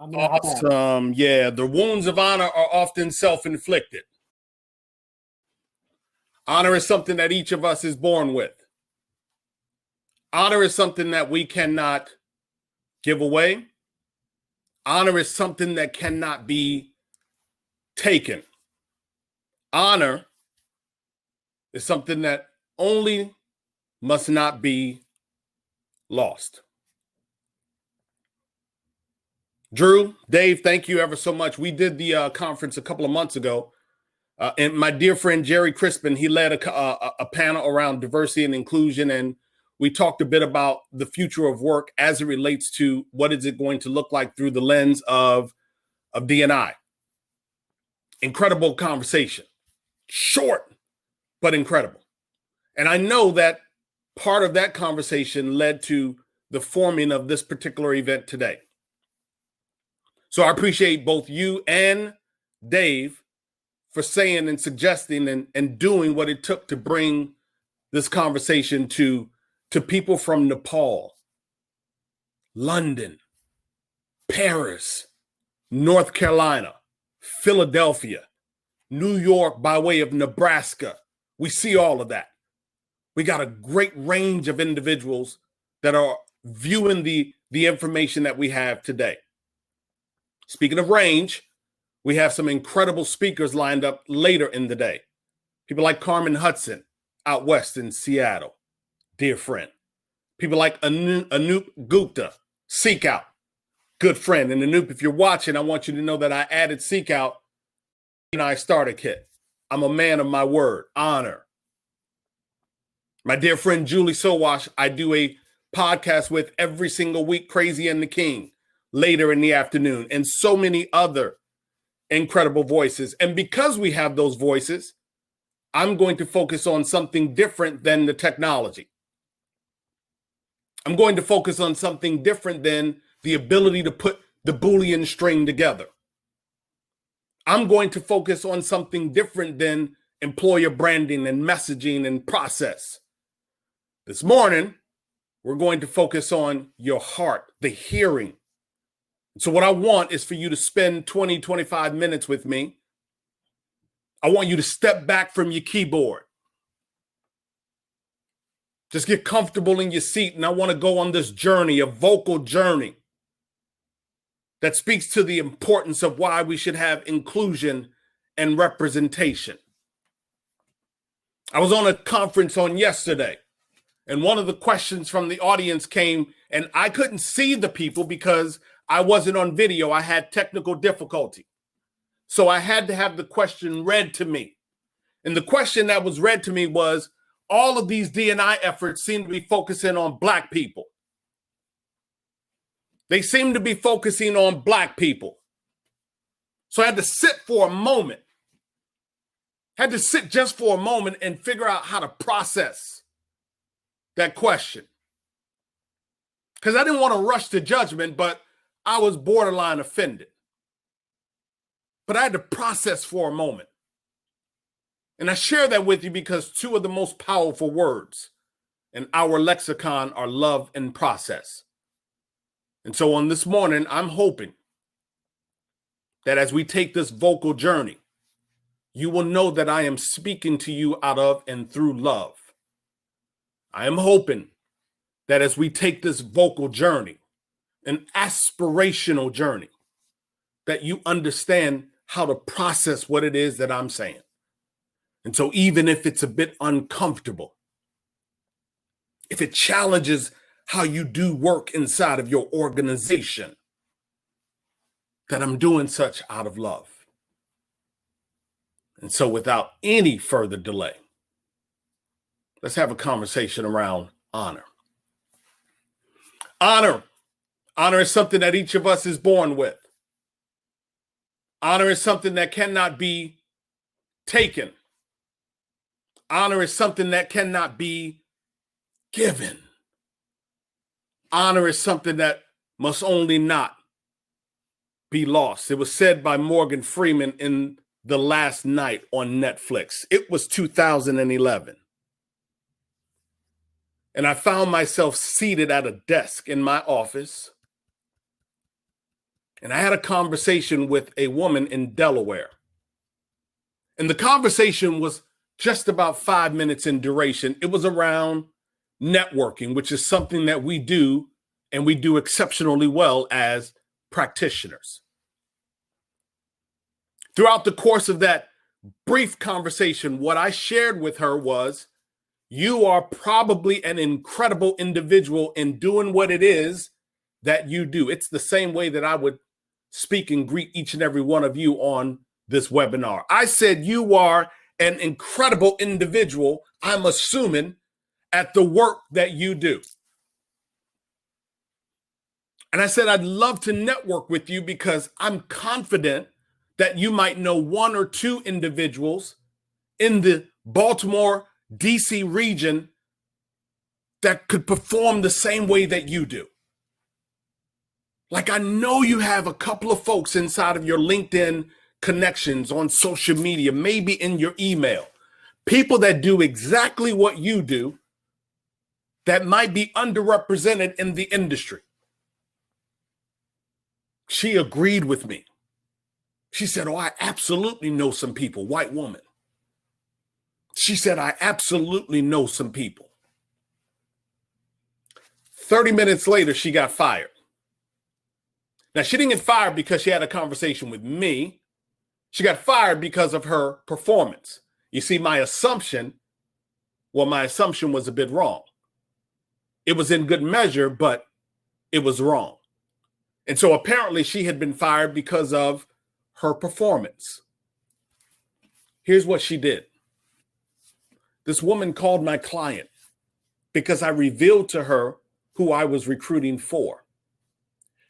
I'm gonna Awesome. Yeah, the wounds of honor are often self-inflicted. Honor is something that each of us is born with. Honor is something that we cannot give away. Honor is something that cannot be taken. Honor is something that only must not be lost. Drew, Dave, thank you ever so much. We did the conference a couple of months ago. And my dear friend, Jerry Crispin, he led a panel around diversity and inclusion. And we talked a bit about the future of work as it relates to what is it going to look like through the lens of D&I. Incredible conversation. Short, but incredible. And I know that part of that conversation led to the forming of this particular event today. So I appreciate both you and Dave for saying and suggesting and doing what it took to bring this conversation to people from Nepal, London, Paris, North Carolina, Philadelphia, New York by way of Nebraska. We see all of that. We got a great range of individuals that are viewing the information that we have today. Speaking of range, we have some incredible speakers lined up later in the day. People like Carmen Hudson out west in Seattle, dear friend. People like Anoop Gupta, Seek Out, good friend. And Anoop, if you're watching, I want you to know that I added Seek Out in my starter kit. I'm a man of my word, honor. My dear friend Julie Sowash, I do a podcast with every single week, Crazy and the King, later in the afternoon, and so many other incredible voices. And because we have those voices, I'm going to focus on something different than the technology. I'm going to focus on something different than the ability to put the Boolean string together. I'm going to focus on something different than employer branding and messaging and process. This morning, we're going to focus on your heart, the hearing. So what I want is for you to spend 20, 25 minutes with me. I want you to step back from your keyboard. Just get comfortable in your seat, and I want to go on this journey, a vocal journey that speaks to the importance of why we should have inclusion and representation. I was on a conference on yesterday, and one of the questions from the audience came, and I couldn't see the people because I wasn't on video. I had technical difficulty. So I had to have the question read to me. And the question that was read to me was, all of these D&I efforts seem to be focusing on Black people. They seem to be focusing on Black people. So I had to sit for a moment. Had to sit just for a moment and figure out how to process that question. Because I didn't want to rush to judgment, but I was borderline offended. But I had to process for a moment. And I share that with you because two of the most powerful words in our lexicon are love and process. And so on this morning, I'm hoping that as we take this vocal journey, you will know that I am speaking to you out of and through love. I am hoping that as we take this vocal journey, an aspirational journey, that you understand how to process what it is that I'm saying. And so even if it's a bit uncomfortable, if it challenges how you do work inside of your organization, that I'm doing such out of love. And so without any further delay, let's have a conversation around honor. Honor. Honor is something that each of us is born with. Honor is something that cannot be taken. Honor is something that cannot be given. Honor is something that must only not be lost. It was said by Morgan Freeman in The Last Night on Netflix. It was 2011. And I found myself seated at a desk in my office. And I had a conversation with a woman in Delaware. And the conversation was just about 5 minutes in duration. It was around networking, which is something that we do and we do exceptionally well as practitioners. Throughout the course of that brief conversation, what I shared with her was, you are probably an incredible individual in doing what it is that you do. It's the same way that I would speak and greet each and every one of you on this webinar. I said, you are an incredible individual, I'm assuming, at the work that you do. And I said, I'd love to network with you because I'm confident that you might know one or two individuals in the Baltimore, DC region that could perform the same way that you do. Like, I know you have a couple of folks inside of your LinkedIn connections, on social media, maybe in your email, people that do exactly what you do that might be underrepresented in the industry. She agreed with me. She said, oh, I absolutely know some people, white woman. She said, I absolutely know some people. 30 minutes later, she got fired. Now, she didn't get fired because she had a conversation with me. She got fired because of her performance. You see, my assumption was a bit wrong. It was in good measure, but it was wrong. And so apparently she had been fired because of her performance. Here's what she did. This woman called my client because I revealed to her who I was recruiting for.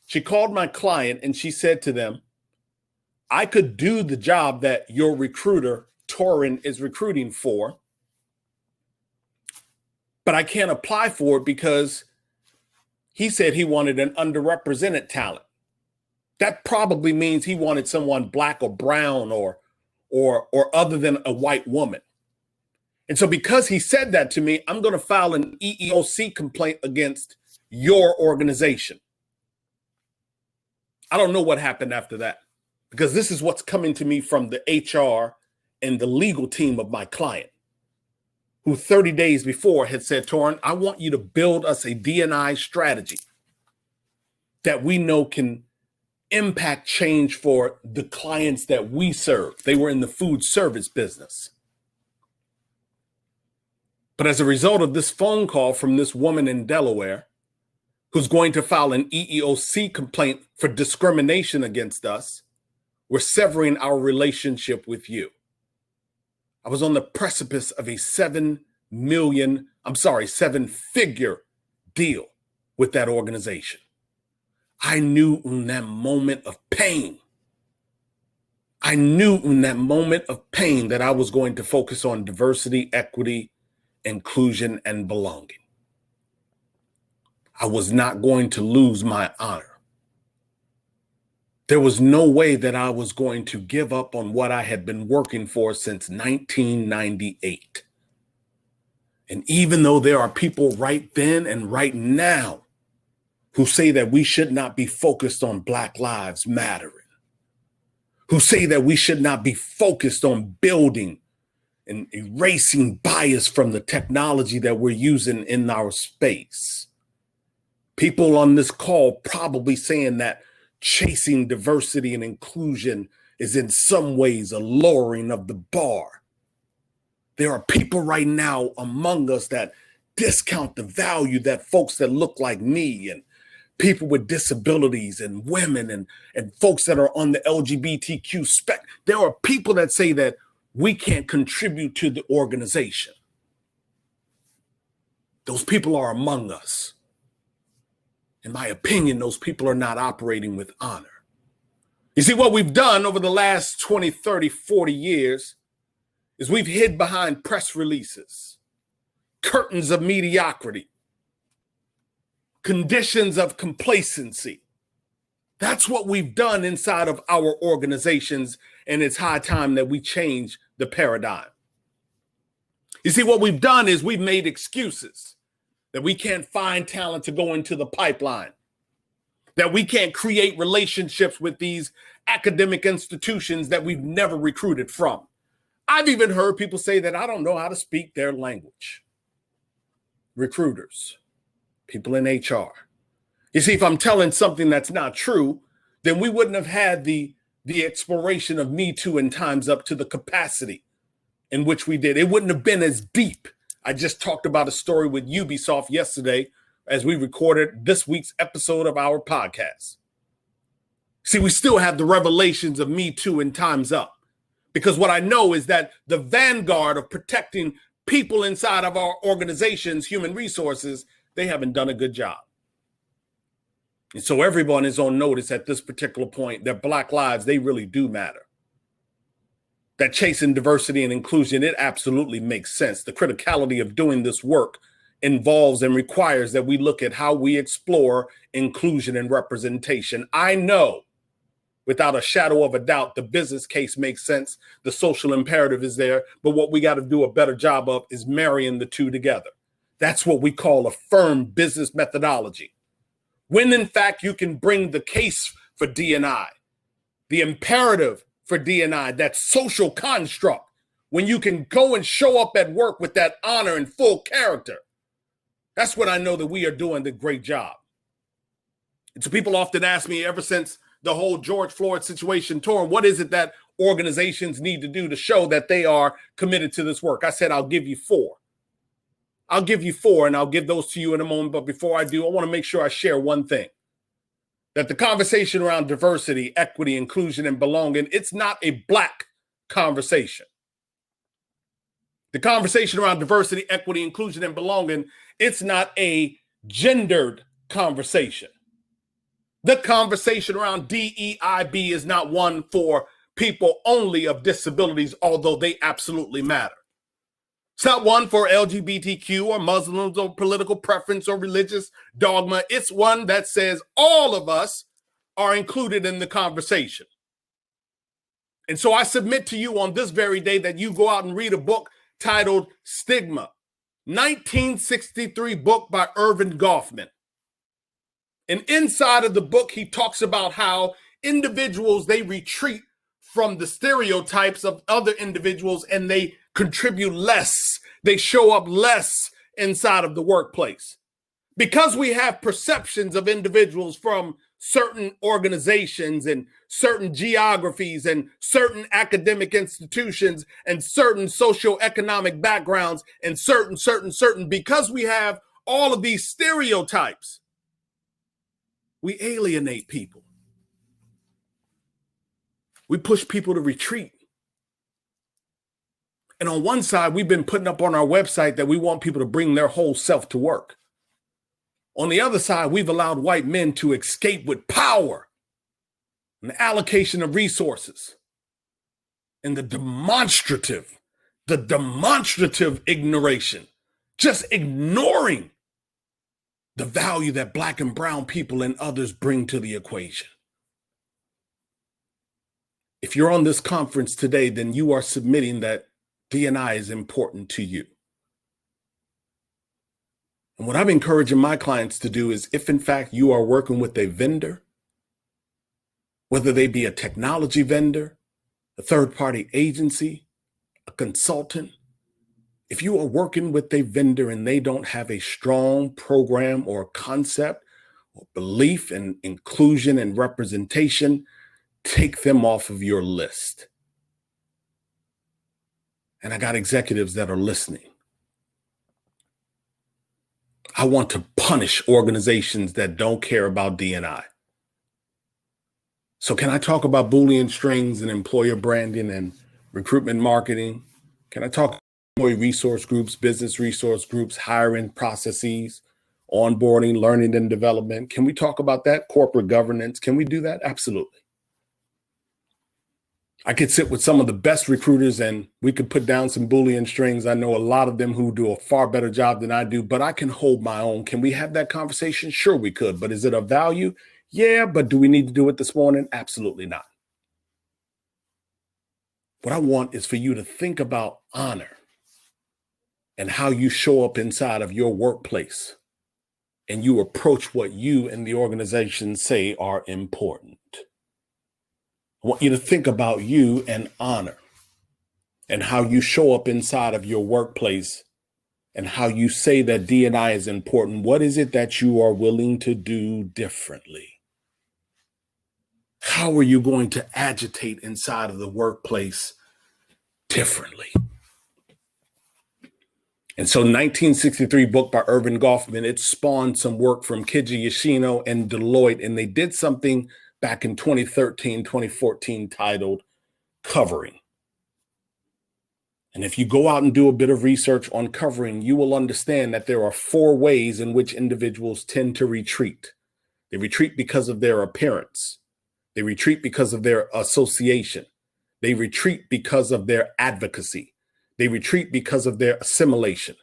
She called my client and she said to them, I could do the job that your recruiter, Torin, is recruiting for, but I can't apply for it because he said he wanted an underrepresented talent. That probably means he wanted someone black or brown or other than a white woman. And so because he said that to me, I'm going to file an EEOC complaint against your organization. I don't know what happened after that, because this is what's coming to me from the HR and the legal team of my client, who 30 days before had said, Torin, I want you to build us a D&I strategy that we know can impact change for the clients that we serve. They were in the food service business. But as a result of this phone call from this woman in Delaware, who's going to file an EEOC complaint for discrimination against us, we're severing our relationship with you. I was on the precipice of a seven-figure deal with that organization. I knew in that moment of pain, that I was going to focus on diversity, equity, inclusion, and belonging. I was not going to lose my honor. There was no way that I was going to give up on what I had been working for since 1998. And even though there are people right then and right now who say that we should not be focused on Black Lives Mattering, who say that we should not be focused on building and erasing bias from the technology that we're using in our space. People on this call probably saying that chasing diversity and inclusion is in some ways a lowering of the bar. There are people right now among us that discount the value that folks that look like me and people with disabilities and women and folks that are on the LGBTQ spectrum. There are people that say that we can't contribute to the organization. Those people are among us. In my opinion, those people are not operating with honor. You see, what we've done over the last 20, 30, 40 years is we've hid behind press releases, curtains of mediocrity, conditions of complacency. That's what we've done inside of our organizations, and it's high time that we change the paradigm. You see, what we've done is we've made excuses that we can't find talent to go into the pipeline. that we can't create relationships with these academic institutions that we've never recruited from. I've even heard people say that I don't know how to speak their language. Recruiters, people in HR. You see, if I'm telling something that's not true, then we wouldn't have had the exploration of Me Too and Time's Up to the capacity in which we did. It wouldn't have been as deep. I just talked about a story with Ubisoft yesterday as we recorded this week's episode of our podcast. See, we still have the revelations of Me Too and Time's Up, because what I know is that the vanguard of protecting people inside of our organizations, human resources, they haven't done a good job. And so everyone is on notice at this particular point that Black lives, they really do matter. That chasing diversity and inclusion, it absolutely makes sense. The criticality of doing this work involves and requires that we look at how we explore inclusion and representation. I know without a shadow of a doubt, the business case makes sense. The social imperative is there. But what we got to do a better job of is marrying the two together. That's what we call a firm business methodology. When in fact, you can bring the case for D&I, the imperative for D&I, that social construct, when you can go and show up at work with that honor and full character, that's what I know that we are doing the great job. And so people often ask me, ever since the whole George Floyd situation, Torin, what is it that organizations need to do to show that they are committed to this work? I said, I'll give you four. I'll give you four, and I'll give those to you in a moment. But before I do, I want to make sure I share one thing. That the conversation around diversity, equity, inclusion, and belonging, it's not a Black conversation. The conversation around diversity, equity, inclusion, and belonging, it's not a gendered conversation. The conversation around DEIB is not one for people only of disabilities, although they absolutely matter. It's not one for LGBTQ or Muslims or political preference or religious dogma. It's one that says all of us are included in the conversation. And so I submit to you on this very day that you go out and read a book titled Stigma, 1963 book by Irving Goffman. And inside of the book, he talks about how individuals, they retreat from the stereotypes of other individuals and they contribute less. They show up less inside of the workplace. Because we have perceptions of individuals from certain organizations and certain geographies and certain academic institutions and certain socioeconomic backgrounds and certain, because we have all of these stereotypes, we alienate people. We push people to retreat. And on one side, we've been putting up on our website that we want people to bring their whole self to work. On the other side, we've allowed white men to escape with power and the allocation of resources and the demonstrative ignoration, just ignoring the value that Black and brown people and others bring to the equation. If you're on this conference today, then you are submitting that D&I is important to you. And what I'm encouraging my clients to do is, if in fact you are working with a vendor, whether they be a technology vendor, a third-party agency, a consultant, if you are working with a vendor and they don't have a strong program or concept or belief in inclusion and representation, take them off of your list. And I got executives that are listening. I want to punish organizations that don't care about D&I. So can I talk about Boolean strings and employer branding and recruitment marketing? Can I talk employee resource groups, business resource groups, hiring processes, onboarding, learning and development? Can we talk about that? Corporate governance, can we do that? Absolutely. I could sit with some of the best recruiters and we could put down some Boolean strings. I know a lot of them who do a far better job than I do, but I can hold my own. Can we have that conversation? Sure, we could. But is it of value? Yeah, but do we need to do it this morning? Absolutely not. What I want is for you to think about honor and how you show up inside of your workplace. and you approach what you and the organization say are important. I want you to think about you and honor and how you show up inside of your workplace and how you say that D&I is important. What is it that you are willing to do differently? How are you going to agitate inside of the workplace differently? And so 1963 book by Irving Goffman, it spawned some work from Kiji Yoshino and Deloitte, and they did something back in 2013, 2014 titled Covering. And if you go out and do a bit of research on covering, you will understand that there are 4 ways in which individuals tend to retreat. They retreat because of their appearance. They retreat because of their association. They retreat because of their advocacy. They retreat because of their assimilation.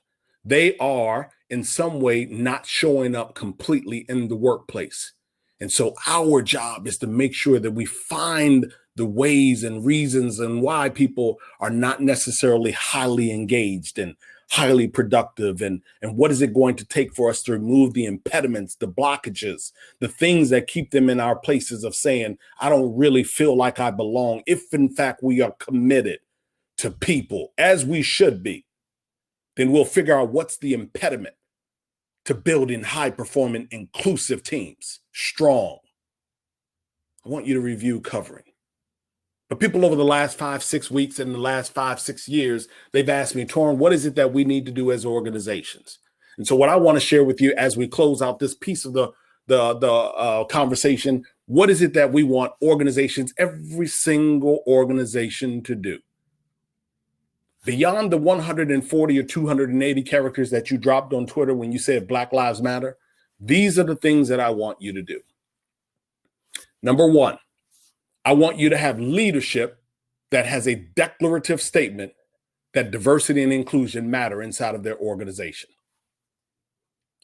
They are in some way not showing up completely in the workplace. And so our job is to make sure that we find the ways and reasons and why people are not necessarily highly engaged and highly productive, and what is it going to take for us to remove the impediments, the blockages, the things that keep them in our places of saying, I don't really feel like I belong. If in fact we are committed to people as we should be, then we'll figure out what's the impediment to building high performing, inclusive teams, strong. I want you to review covering. But people over the last 5-6 weeks and the last 5-6 years, they've asked me, Torin, what is it that we need to do as organizations? And so what I want to share with you as we close out this piece of the conversation, what is it that we want organizations, every single organization, to do? Beyond the 140 or 280 characters that you dropped on Twitter when you said Black Lives Matter, these are the things that I want you to do. Number 1, I want you to have leadership that has a declarative statement that diversity and inclusion matter inside of their organization.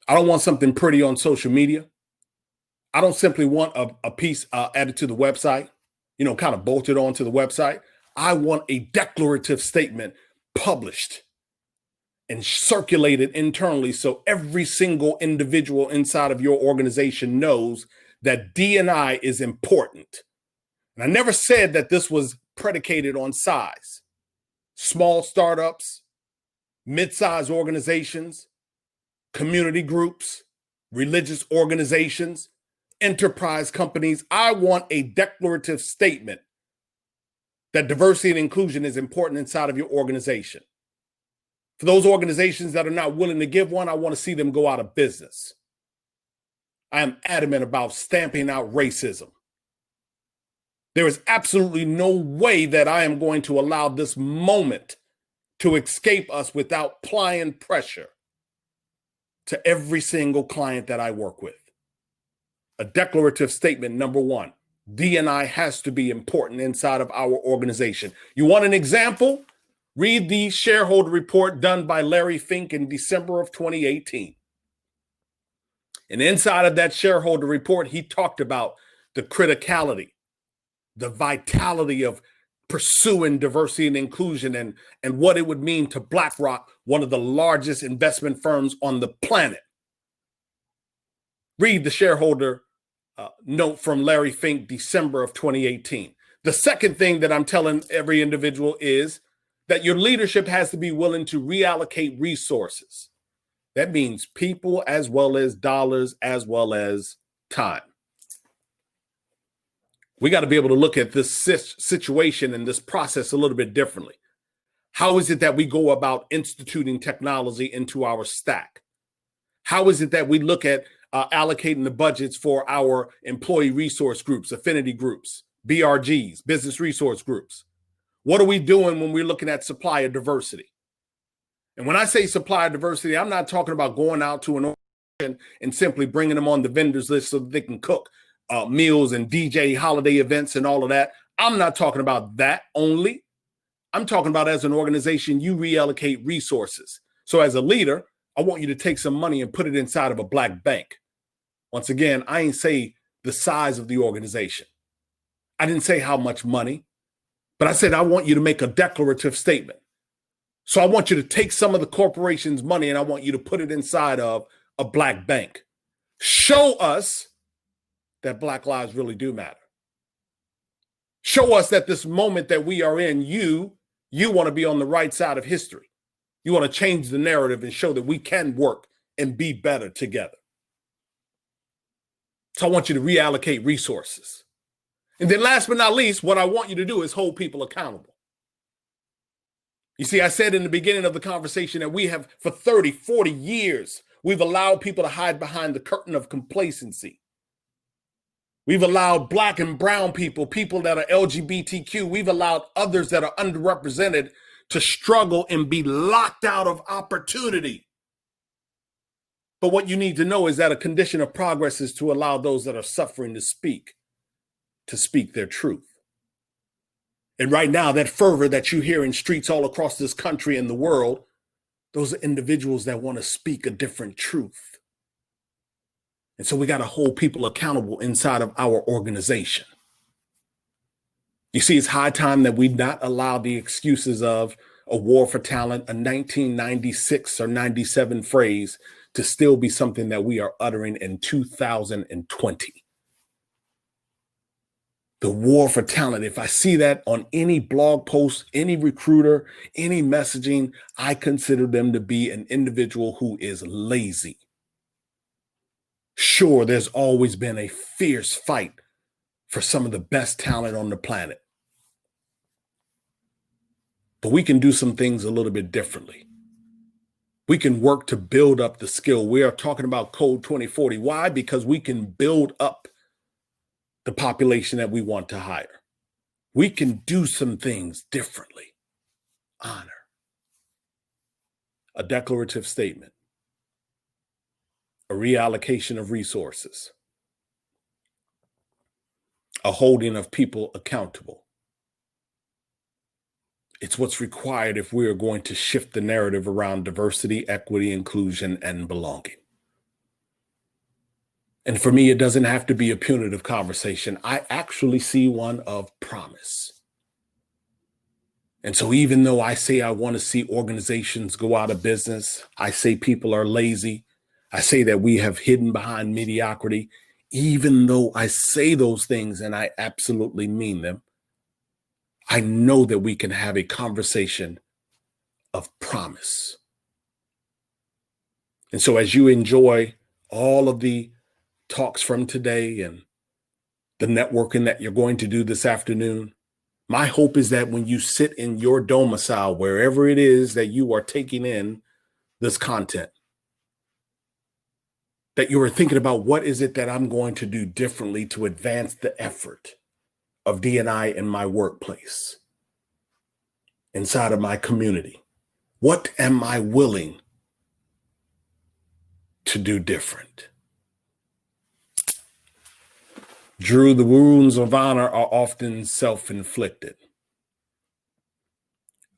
I don't want something pretty on social media. I don't simply want a piece added to the website, kind of bolted onto the website. I want a declarative statement published and circulated internally so every single individual inside of your organization knows that D&I is important. And I never said that this was predicated on size. Small startups, mid-sized organizations, community groups, religious organizations, enterprise companies. I want a declarative statement that diversity and inclusion is important inside of your organization. For those organizations that are not willing to give one, I want to see them go out of business. I am adamant about stamping out racism. There is absolutely no way that I am going to allow this moment to escape us without applying pressure to every single client that I work with. A declarative statement, number 1, D&I has to be important inside of our organization. You want an example? Read the shareholder report done by Larry Fink in December of 2018. And inside of that shareholder report, he talked about the criticality, the vitality of pursuing diversity and inclusion, and what it would mean to BlackRock, one of the largest investment firms on the planet. Read the shareholder note from Larry Fink, December of 2018. The second thing that I'm telling every individual is that your leadership has to be willing to reallocate resources. That means people as well as dollars as well as time. We got to be able to look at this situation and this process a little bit differently. How is it that we go about instituting technology into our stack? How is it that we look at allocating the budgets for our employee resource groups, affinity groups, BRGs, business resource groups? What are we doing when we're looking at supplier diversity? And when I say supplier diversity, I'm not talking about going out to an organization and simply bringing them on the vendors list so that they can cook meals and DJ holiday events and all of that. I'm not talking about that only. I'm talking about, as an organization, you reallocate resources. So as a leader, I want you to take some money and put it inside of a black bank. Once again, I ain't say the size of the organization. I didn't say how much money, but I said I want you to make a declarative statement. So I want you to take some of the corporation's money and I want you to put it inside of a black bank. Show us that Black lives really do matter. Show us that this moment that we are in, you want to be on the right side of history. You want to change the narrative and show that we can work and be better together. So I want you to reallocate resources. And then last but not least, what I want you to do is hold people accountable. You see, I said in the beginning of the conversation that we have for 30, 40 years, we've allowed people to hide behind the curtain of complacency. We've allowed Black and brown people, people that are LGBTQ, we've allowed others that are underrepresented to struggle and be locked out of opportunity. But what you need to know is that a condition of progress is to allow those that are suffering to speak their truth. And right now, that fervor that you hear in streets all across this country and the world, those are individuals that want to speak a different truth. And so we got to hold people accountable inside of our organization. You see, it's high time that we not allow the excuses of a war for talent, a 1996 or 97 phrase to still be something that we are uttering in 2020. The war for talent, if I see that on any blog post, any recruiter, any messaging, I consider them to be an individual who is lazy. Sure, there's always been a fierce fight for some of the best talent on the planet. But we can do some things a little bit differently. We can work to build up the skill. We are talking about Code 2040. Why? Because we can build up the population that we want to hire. We can do some things differently. Honor. A declarative statement. A reallocation of resources. A holding of people accountable. It's what's required if we are going to shift the narrative around diversity, equity, inclusion, and belonging. And for me, it doesn't have to be a punitive conversation. I actually see one of promise. And so even though I say I want to see organizations go out of business, I say people are lazy, I say that we have hidden behind mediocrity, even though I say those things and I absolutely mean them, I know that we can have a conversation of promise. And so as you enjoy all of the talks from today and the networking that you're going to do this afternoon, my hope is that when you sit in your domicile, wherever it is that you are taking in this content, that you are thinking about what is it that I'm going to do differently to advance the effort of D&I in my workplace, inside of my community. What am I willing to do different? Drew, the wounds of honor are often self-inflicted.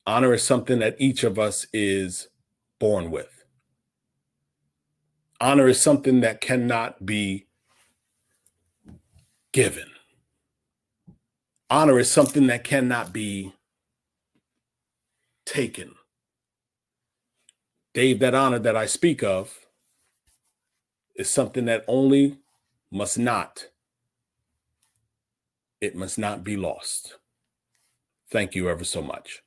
Honor is something that each of us is born with. Honor is something that cannot be given. Honor is something that cannot be taken. Dave, that honor that I speak of is something that must not be lost. Thank you ever so much.